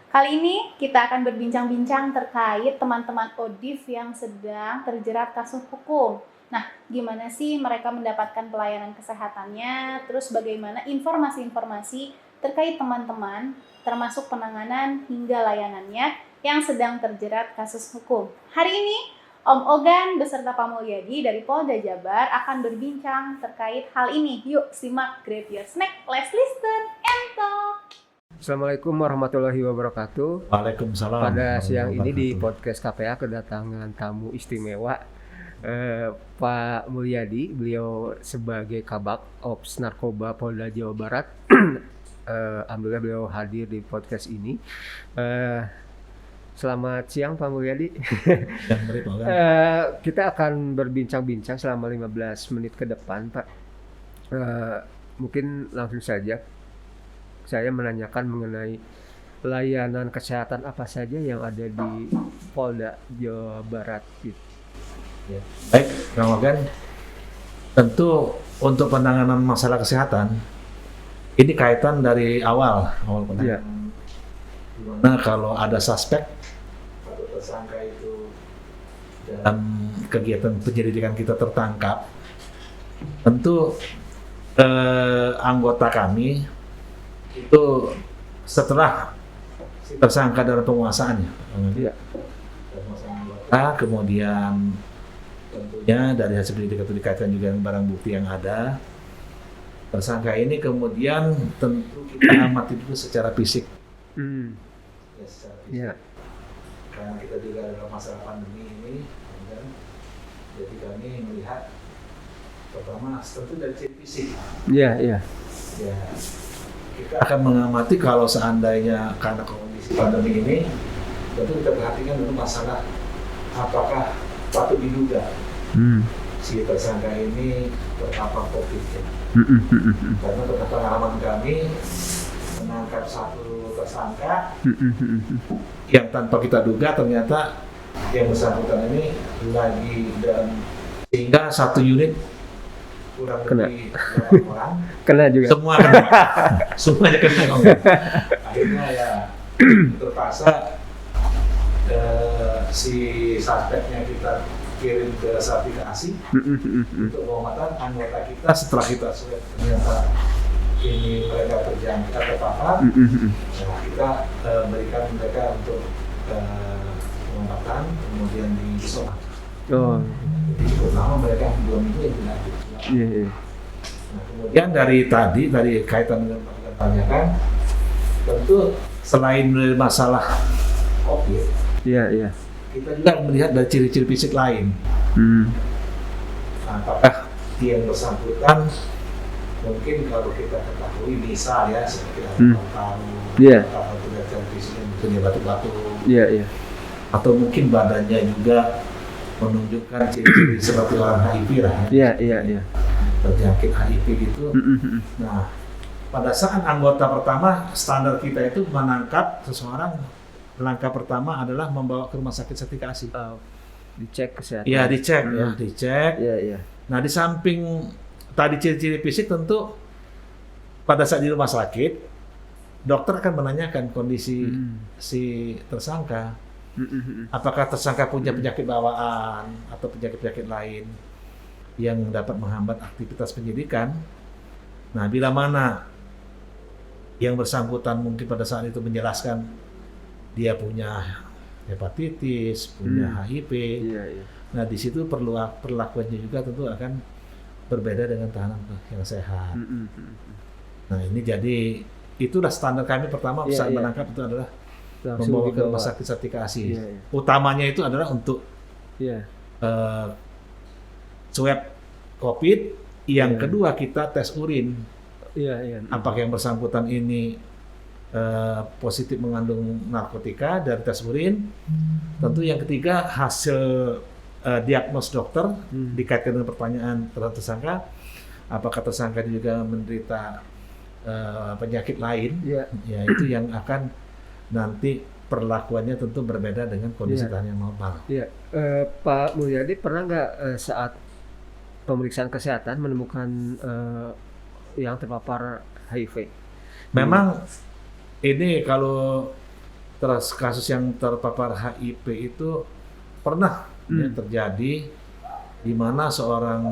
Kali ini kita akan berbincang-bincang terkait teman-teman ODIF yang sedang terjerat kasus hukum. Nah, gimana sih mereka mendapatkan pelayanan kesehatannya, terus bagaimana informasi-informasi terkait teman-teman, termasuk penanganan hingga layanannya yang sedang terjerat kasus hukum. Hari ini, Om Ogan beserta Pak Mulyadi dari Polda Jabar akan berbincang terkait hal ini. Yuk, simak Grab Your Snack, let's listen and talk! Assalamualaikum warahmatullahi wabarakatuh. Waalaikumsalam. Pada siang ini di podcast KPA kedatangan tamu istimewa Pak Mulyadi. Beliau sebagai Kabak Ops Narkoba Polda Jawa Barat. Alhamdulillah beliau hadir di podcast ini. Selamat siang Pak Mulyadi. Kita akan berbincang-bincang selama 15 menit ke depan Pak. Mungkin langsung saja saya menanyakan mengenai layanan kesehatan apa saja yang ada di Polda Jawa Barat gitu. Ya. Baik, Kang Ogan. Tentu untuk penanganan masalah kesehatan ini kaitan dari awal penanganan. Ya. Nah, kalau ada suspek atau tersangka itu dalam kegiatan penyelidikan kita tertangkap, tentu anggota kami itu setelah tersangka dalam penguasaannya, kemudian tentunya dari hasil penyelidikan itu dikaitkan juga dengan barang bukti yang ada. Tersangka ini kemudian tentu kita amati dulu secara fisik. Ya, secara fisik. Yeah. Karena kita juga dalam masalah pandemi ini, jadi kami melihat pertama tentu dari ciri fisik. Iya. Ya. Kita akan mengamati kalau seandainya karena kondisi pandemi ini, tentu kita perhatikan dulu masalah apakah patut diduga si tersangka ini terpapar COVID. Karena pada pengalaman kami menangkap satu tersangka yang tanpa kita duga ternyata yang bersangkutan ini lagi, dan sehingga satu unit kurang lebih orang kena juga, semuanya kena. Akhirnya ya terpaksa si suspeknya kita kirim ke sertifikasi untuk pengobatan anggota kita. Setelah kita swab ternyata ini mereka terjangkit atau terpapar, nah kita berikan mereka untuk pengobatan, kemudian diisolasi. Jadi pertama mereka 2 minggu yang dilanjut. Nah, kemudian dari kaitan dengan pertanyaan, tentu selain masalah COVID, kita juga melihat dari ciri-ciri fisik lain. Apakah yang bersangkutan mungkin kalau kita ketahui bisa ya seperti atau kelihatan fisiknya mungkin batuk-batuk, atau mungkin badannya juga menunjukkan ciri-ciri seperti orang HIV lah ya. Terjangkit HIV gitu. Nah, pada saat anggota pertama, standar kita itu menangkap seseorang, langkah pertama adalah membawa ke rumah sakit sertifikasi. Dicek kesehatan. Iya, dicek. Nah, di samping tadi ciri-ciri fisik, tentu pada saat di rumah sakit, dokter akan menanyakan kondisi si tersangka. Apakah tersangka punya penyakit bawaan atau penyakit-penyakit lain yang dapat menghambat aktivitas penyidikan. Nah, bila mana yang bersangkutan mungkin pada saat itu menjelaskan dia punya hepatitis, punya HIV. Nah, di situ perlakuannya juga tentu akan berbeda dengan tahanan yang sehat. Nah, ini jadi itulah standar kami pertama saat menangkap itu adalah membawa ke rumah sakit sertifikasi. Utamanya itu adalah untuk swab COVID. Yang kedua kita tes urin. Apakah yang bersangkutan ini positif mengandung narkotika dari tes urin. Tentu yang ketiga hasil diagnos dokter dikaitkan dengan pertanyaan terhadap tersangka. Apakah tersangka juga menderita penyakit lain? Ya itu yang akan nanti perlakuannya tentu berbeda dengan kondisi tahanan yang normal. Pak Mulyadi pernah nggak saat pemeriksaan kesehatan menemukan yang terpapar HIV? Memang ini kalau terus kasus yang terpapar HIV itu pernah ya, terjadi di mana seorang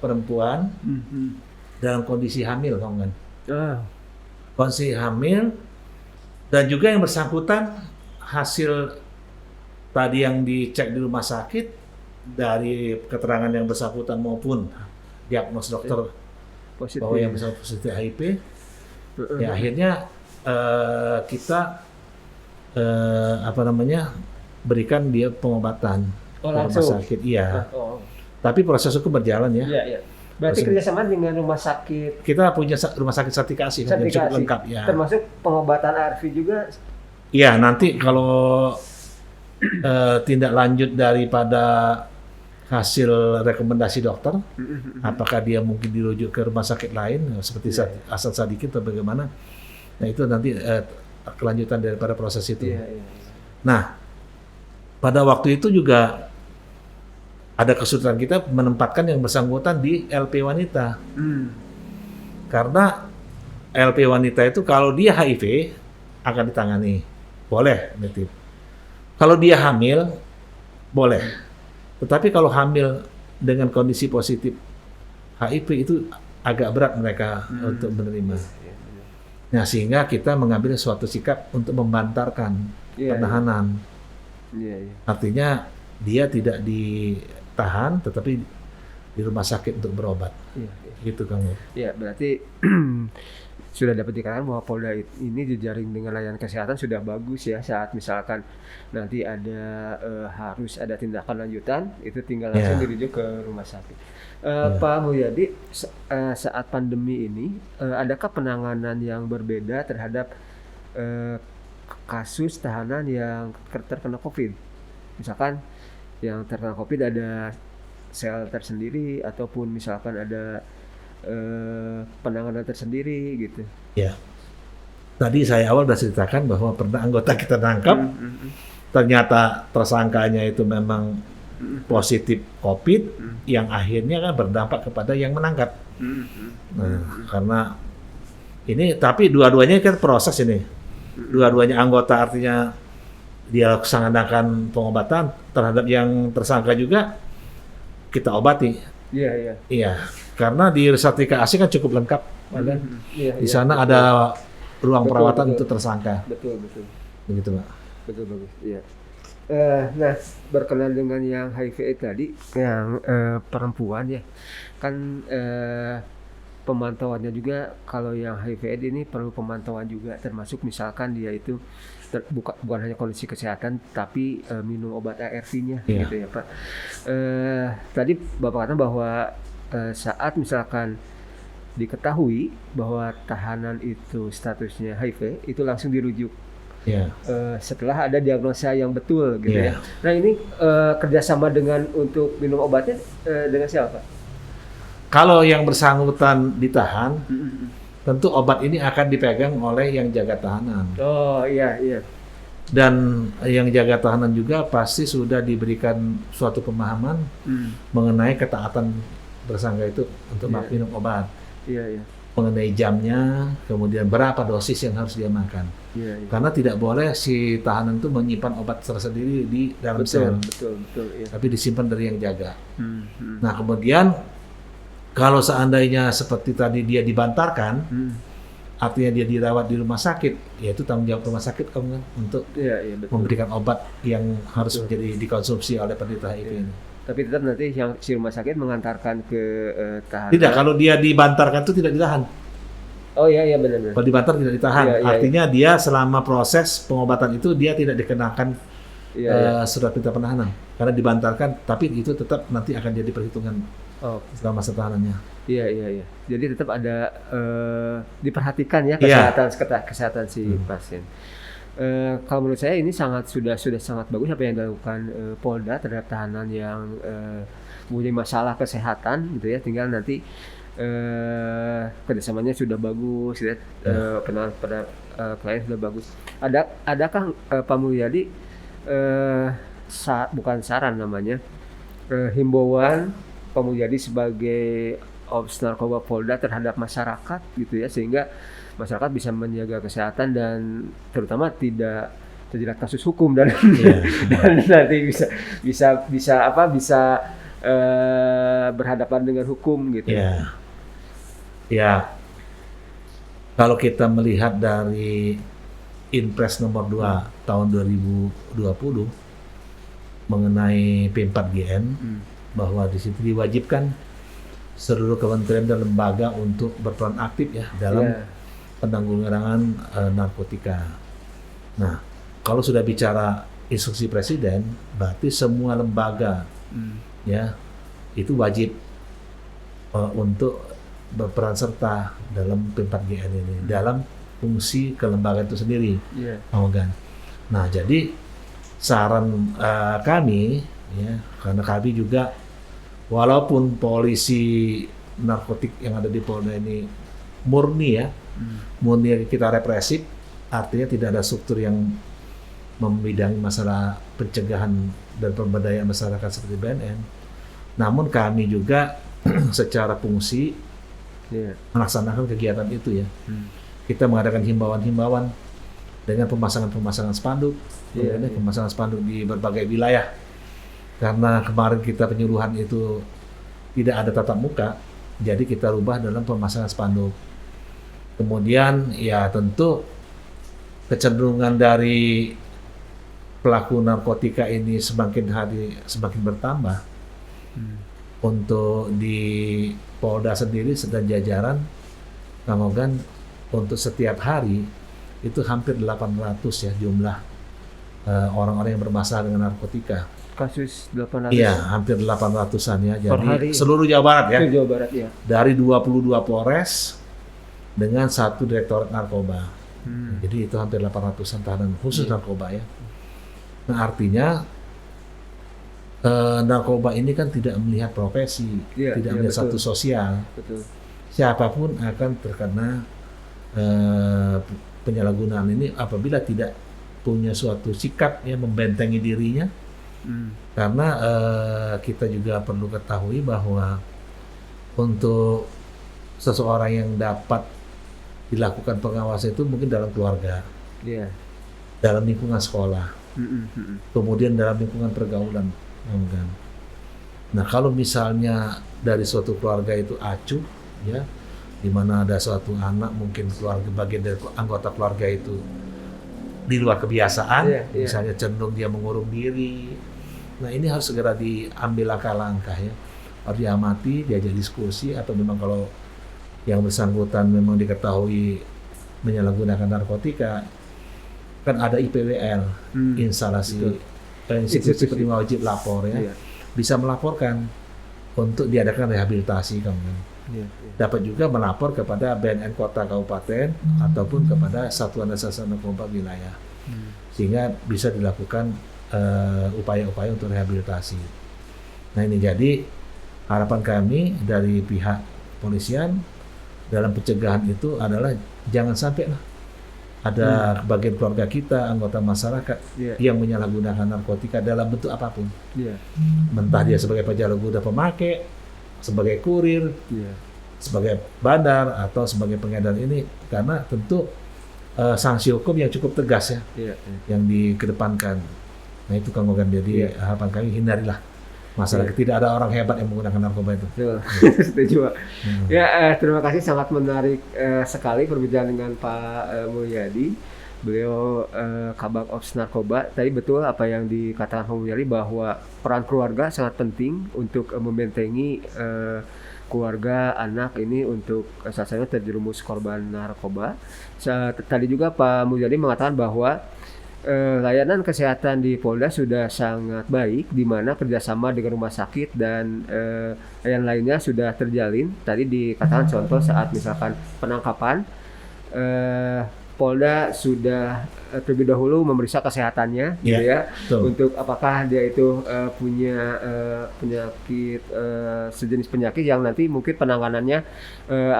perempuan dalam kondisi hamil, kan? Kondisi hamil, dan juga yang bersangkutan hasil tadi yang dicek di rumah sakit dari keterangan yang bersangkutan maupun diagnos dokter bahwa yang bersangkutan positif HIV, ya akhirnya kita berikan dia pengobatan ke rumah sakit, iya. Tapi proses hukum berjalan ya. Iya. Berarti kerjasama dengan rumah sakit. Kita punya rumah sakit Sartikasi yang cukup lengkap ya. Termasuk pengobatan ARV juga. Iya, nanti kalau tindak lanjut daripada hasil rekomendasi dokter, apakah dia mungkin dirujuk ke rumah sakit lain seperti Asad Sadikin atau bagaimana? Nah itu nanti kelanjutan daripada proses itu. Nah, pada waktu itu juga ada kesulitan kita menempatkan yang bersangkutan di LP wanita. Karena LP wanita itu kalau dia HIV akan ditangani, boleh negatif. Kalau dia hamil, boleh. Tetapi kalau hamil dengan kondisi positif HIV itu agak berat mereka untuk menerima. Nah, sehingga kita mengambil suatu sikap untuk membantarkan penahanan. Artinya dia tidak ditahan, tetapi di rumah sakit untuk berobat. Gitu, Kang. Ya, berarti sudah dapat dikatakan bahwa Polda ini jejaring dengan layanan kesehatan sudah bagus ya. Saat misalkan nanti ada harus ada tindakan lanjutan, itu tinggal langsung dirujuk ke rumah sakit. Pak Mulyadi, saat pandemi ini, adakah penanganan yang berbeda terhadap kasus tahanan yang terkena COVID? Misalkan yang terkena COVID ada sel tersendiri ataupun misalkan ada penanganan tersendiri gitu. Ya. Tadi saya awal sudah ceritakan bahwa pernah anggota kita tangkap, ternyata tersangkanya itu memang positif COVID, yang akhirnya kan berdampak kepada yang menangkap. Nah, karena ini, tapi dua-duanya kan proses ini. Dua-duanya anggota, artinya dia laksanakan pengobatan terhadap yang tersangka juga kita obati. Iya. Karena di Sartikasi kan cukup lengkap, kan? Di sana ada ruang perawatan untuk tersangka. Betul. Begitu, Pak. Betul, bagus. Iya. Nah, berkenaan dengan yang HIV tadi, yang perempuan ya, kan pemantauannya juga kalau yang HIV ini perlu pemantauan juga, termasuk misalkan dia itu bukan hanya kondisi kesehatan, tapi minum obat ARV-nya, gitu ya Pak. Tadi Bapak katakan bahwa saat misalkan diketahui bahwa tahanan itu statusnya HIV, itu langsung dirujuk. Setelah ada diagnosa yang betul gitu ya. Nah ini kerjasama dengan untuk minum obatnya dengan siapa? Kalau yang bersangkutan ditahan, tentu obat ini akan dipegang oleh yang jaga tahanan. Oh iya. Dan yang jaga tahanan juga pasti sudah diberikan suatu pemahaman mengenai ketaatan tersangka itu untuk minum obat. Mengenai jamnya, kemudian berapa dosis yang harus dia makan. Karena tidak boleh si tahanan itu menyimpan obat tersendiri di dalam sel. Betul. Tapi disimpan dari yang jaga. Nah, kemudian kalau seandainya seperti tadi dia dibantarkan, artinya dia dirawat di rumah sakit, yaitu tanggung jawab rumah sakit kan untuk memberikan obat yang harus menjadi dikonsumsi oleh penderita HIV ini. Tapi tetap nanti yang si rumah sakit mengantarkan ke tahanan. Tidak, kalau dia dibantarkan itu tidak ditahan. Oh iya benar. Kalau dibantar tidak ditahan, artinya dia selama proses pengobatan itu dia tidak dikenakan surat perintah penahanan karena dibantarkan, tapi itu tetap nanti akan jadi perhitungan selama masa tahanannya. Iya. Jadi tetap ada diperhatikan ya kesehatan si pasien. Kalau menurut saya ini sudah sangat bagus apa yang dilakukan Polda terhadap tahanan yang mempunyai masalah kesehatan gitu ya. Tinggal nanti kerjasamanya sudah bagus, ya. Penanganan pada klien sudah bagus. Adakah Pak Mulyadi bukan saran namanya, himbauan Pak Mulyadi sebagai Ops Narkoba Polda terhadap masyarakat gitu ya, sehingga masyarakat bisa menjaga kesehatan dan terutama tidak terjerat kasus hukum dan dan nanti bisa berhadapan dengan hukum gitu. Ya, kalau kita melihat dari Inpres nomor 2 tahun 2020 mengenai P4GN, bahwa di situ diwajibkan seluruh kementerian dan lembaga untuk berperan aktif ya dalam penanggulangan narkotika. Nah, kalau sudah bicara instruksi presiden, berarti semua lembaga ya itu wajib untuk berperan serta dalam P4GN ini, dalam fungsi kelembagaan itu sendiri. Nah, jadi saran kami ya, karena kami juga walaupun polisi narkotik yang ada di Polda ini murni ya, murni kita represif, artinya tidak ada struktur yang membidangi masalah pencegahan dan pemberdayaan masyarakat seperti BNN. Namun kami juga secara fungsi melaksanakan kegiatan itu ya. Kita mengadakan himbauan-himbauan dengan pemasangan spanduk, pemasangan spanduk di berbagai wilayah. Karena kemarin kita penyuluhan itu tidak ada tatap muka, jadi kita rubah dalam pemasangan spanduk. Kemudian ya tentu kecenderungan dari pelaku narkotika ini semakin hari semakin bertambah. Untuk di Polda sendiri sedang jajaran Kang Ogan, untuk setiap hari itu hampir 800 ya jumlah orang-orang yang bermasalah dengan narkotika. Kasus 800? Iya, hampir 800-an ya. Jadi seluruh Jawa Barat ya. Jawa Barat ya. Dari 22 Polres dengan 1 Direktorat Narkoba. Jadi itu hampir 800-an tahanan khusus narkoba ya. Nah, artinya narkoba ini kan tidak melihat profesi, tidak melihat status sosial. Siapapun akan terkena penyalahgunaan ini apabila tidak punya suatu sikap yang membentengi dirinya. Karena kita juga perlu ketahui bahwa untuk seseorang yang dapat dilakukan pengawasan itu mungkin dalam keluarga, dalam lingkungan sekolah, kemudian dalam lingkungan pergaulan. Nah, kalau misalnya dari suatu keluarga itu acuh, ya, di mana ada suatu anak mungkin keluarga bagian dari anggota keluarga itu di luar kebiasaan, misalnya cenderung dia mengurung diri. Nah, ini harus segera diambil langkah-langkah ya, harus diamati, diajak diskusi, atau memang kalau yang bersangkutan memang diketahui menyalahgunakan narkotika, kan ada IPWL, instalasi institusi penerima wajib lapor ya, bisa melaporkan untuk diadakan rehabilitasi kan. Dapat juga melapor kepada BNN Kota Kabupaten ataupun kepada Satuan Reserse Narkoba Wilayah, sehingga bisa dilakukan upaya-upaya untuk rehabilitasi. Nah, ini jadi harapan kami dari pihak polisian dalam pencegahan itu adalah jangan sampai ada bagian keluarga kita, anggota masyarakat yang menyalahgunakan narkotika dalam bentuk apapun. Entah dia sebagai penyalahguna pemakai, sebagai kurir, sebagai bandar, atau sebagai pengedar ini, karena tentu sanksi hukum yang cukup tegas ya, yang dikedepankan. Nah, itu Kang Ogan, jadi harapan kami hindarilah masalah tidak ada orang hebat yang menggunakan narkoba itu. Setuju, Pak. Ya, terima kasih, sangat menarik sekali perbincangan dengan Pak Mulyadi. Beliau Kabag Ops Narkoba. Tadi betul apa yang dikatakan Pak Mulyadi bahwa peran keluarga sangat penting untuk membentengi keluarga anak ini untuk salah satunya terjerumus korban narkoba. Tadi juga Pak Mulyadi mengatakan bahwa layanan kesehatan di Polda sudah sangat baik, di mana kerjasama dengan rumah sakit dan yang lainnya sudah terjalin. Tadi dikatakan contoh saat misalkan penangkapan, Polda sudah terlebih dahulu memeriksa kesehatannya, gitu ya, untuk apakah dia itu punya penyakit sejenis penyakit yang nanti mungkin penanganannya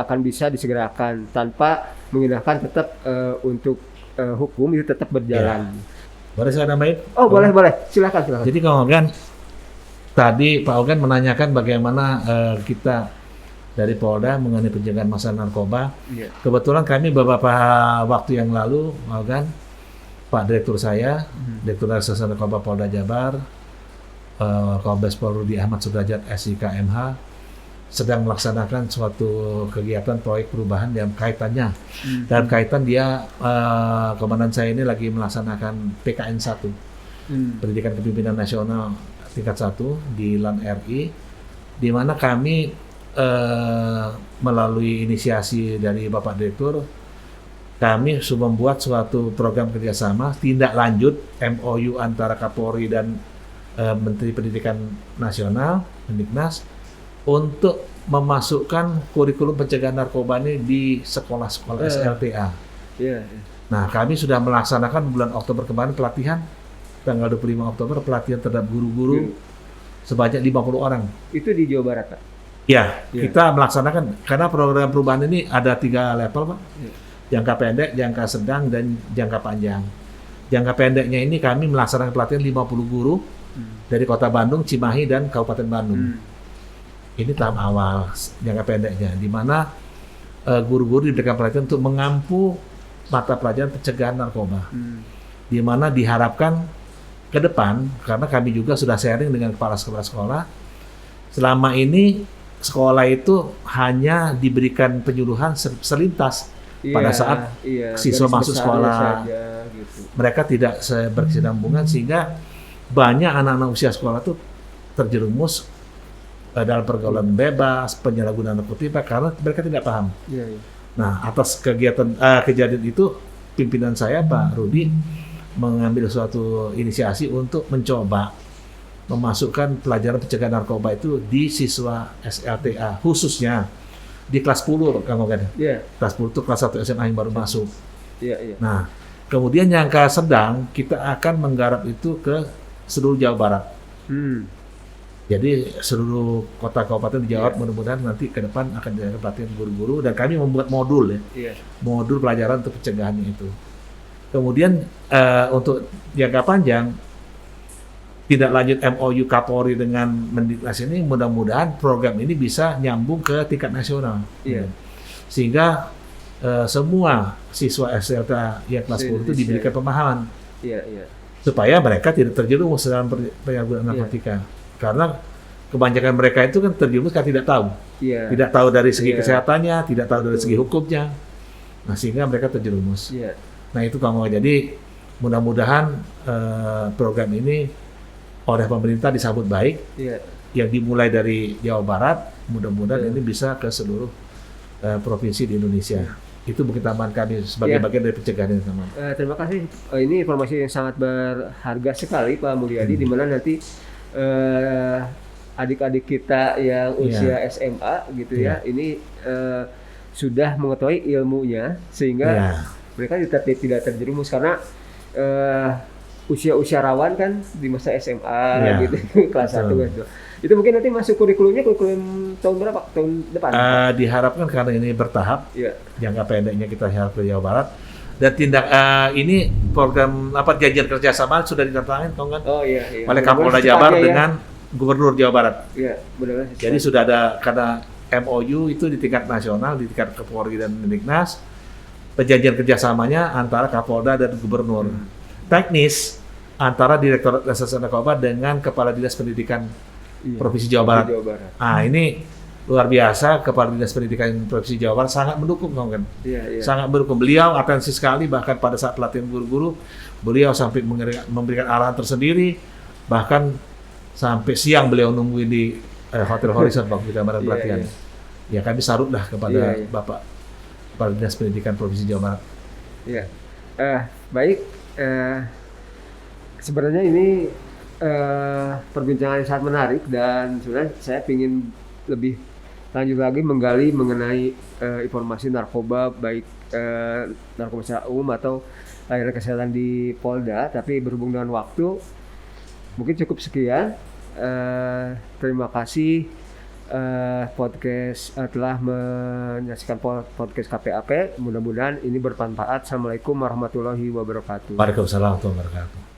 akan bisa disegerakan tanpa mengindahkan tetap untuk hukum itu tetap berjalan. Boleh saya nambahin? Oh, boleh. Silakan. Jadi Kang Ogan, tadi Pak Ogan menanyakan bagaimana kita dari Polda mengenai pencegahan masalah narkoba. Iya. Kebetulan kami beberapa waktu yang lalu, kan, Pak Direktur saya, Direktur Reserse Narkoba Polda Jabar, Kombes Pol Rudi Ahmad Sudrajat SIK MH, sedang melaksanakan suatu kegiatan proyek perubahan yang kaitannya. Dalam kaitan dia, komandan saya ini lagi melaksanakan PKN 1, Pendidikan Kepemimpinan Nasional tingkat 1 di LAN RI, di mana kami melalui inisiasi dari Bapak Direktur, kami sudah membuat suatu program kerjasama tindak lanjut MOU antara Kapolri dan Menteri Pendidikan Nasional, Mendiknas, untuk memasukkan kurikulum pencegahan narkoba ini di sekolah-sekolah SLTA. Nah, kami sudah melaksanakan bulan Oktober kemarin pelatihan, tanggal 25 Oktober pelatihan terhadap guru-guru sebanyak 50 orang. Itu di Jawa Barat, Pak? Ya, kita melaksanakan, karena program perubahan ini ada 3 level, Pak. Jangka pendek, jangka sedang, dan jangka panjang. Jangka pendeknya ini kami melaksanakan pelatihan 50 guru dari Kota Bandung, Cimahi, dan Kabupaten Bandung. Ini tahap awal jangka pendeknya, di mana guru-guru diberikan pelatihan untuk mengampu mata pelajaran pencegahan narkoba. Di mana diharapkan ke depan, karena kami juga sudah sharing dengan kepala sekolah, selama ini sekolah itu hanya diberikan penyuluhan selintas pada saat siswa masuk sekolah saja, gitu. Mereka tidak berkesinambungan, sehingga banyak anak-anak usia sekolah itu terjerumus dalam pergaulan bebas, penyalahgunaan narkotika karena mereka tidak paham. Nah, atas kejadian itu, pimpinan saya Pak Rudi mengambil suatu inisiasi untuk mencoba memasukkan pelajaran pencegahan narkoba itu di siswa SLTA, khususnya di kelas 10, Kang Ogan. Kelas 10 itu kelas 1 SMA yang baru masuk. Nah, kemudian jangka sedang kita akan menggarap itu ke seluruh Jawa Barat. Jadi seluruh kota kabupaten di Jawa Barat mudah-mudahan nanti ke depan akan diadakan pelatihan guru-guru, dan kami membuat modul modul pelajaran untuk pencegahannya itu. Kemudian untuk jangka panjang, tidak lanjut MOU Kapolri dengan Mendiknas ini, mudah-mudahan program ini bisa nyambung ke tingkat nasional. Sehingga semua siswa SLTA yang kelas 10 itu diberikan pemahaman. Supaya mereka tidak terjerumus dalam penyalahgunaan narkotika. Karena kebanyakan mereka itu kan terjerumus karena tidak tahu. Tidak tahu dari segi kesehatannya, tidak tahu dari segi hukumnya. Nah, sehingga mereka terjerumus. Nah, itu Kang. Jadi mudah-mudahan program ini oleh pemerintah disambut baik, yang dimulai dari Jawa Barat, mudah-mudahan ini bisa ke seluruh provinsi di Indonesia. Itu mungkin tambahan kami sebagai bagian dari pencegahan ini, teman. Terima kasih. Ini informasi yang sangat berharga sekali, Pak Mulyadi, di mana nanti adik-adik kita yang usia SMA gitu ini sudah mengetahui ilmunya, sehingga mereka tidak terjerumus, karena usia-usia rawan kan di masa SMA gitu, kelas 1 kelas 2. Itu mungkin nanti masuk kurikulum tahun berapa? Tahun depan? Diharapkan karena ini bertahap. Jangka pendeknya kita harap ke Jawa Barat. Dan ini program perjanjian kerjasama sudah ditandatangani, kan? Oleh Kapolda Jabar dengan Gubernur Jawa Barat. Benar. Jadi sudah ada, karena MOU itu di tingkat nasional, di tingkat Kapolri dan Mendiknas, perjanjian kerjasamanya antara Kapolda dan Gubernur. Teknis antara Direktorat Reserse Narkoba dengan Kepala Dinas Pendidikan Provinsi Jawa Barat. Nah, ini luar biasa, Kepala Dinas Pendidikan Provinsi Jawa Barat sangat mendukung, kan? Sangat mendukung. Beliau atensi sekali, bahkan pada saat pelatihan guru-guru, beliau sampai memberikan arahan tersendiri, bahkan sampai siang beliau nungguin di Hotel Horizon waktu kita bareng pelatihan. Ya, kami salutlah kepada Bapak Kepala Dinas Pendidikan Provinsi Jawa Barat. Baik. Sebenarnya ini perbincangan yang sangat menarik, dan sebenarnya saya ingin lebih lanjut lagi menggali mengenai informasi narkoba, baik narkoba secara umum atau layanan kesehatan di Polda. Tapi berhubung dengan waktu, mungkin cukup sekian. Terima kasih podcast telah menyaksikan podcast KPAP. Mudah-mudahan ini bermanfaat. Assalamualaikum warahmatullahi wabarakatuh. Waalaikumsalam warahmatullahi wabarakatuh.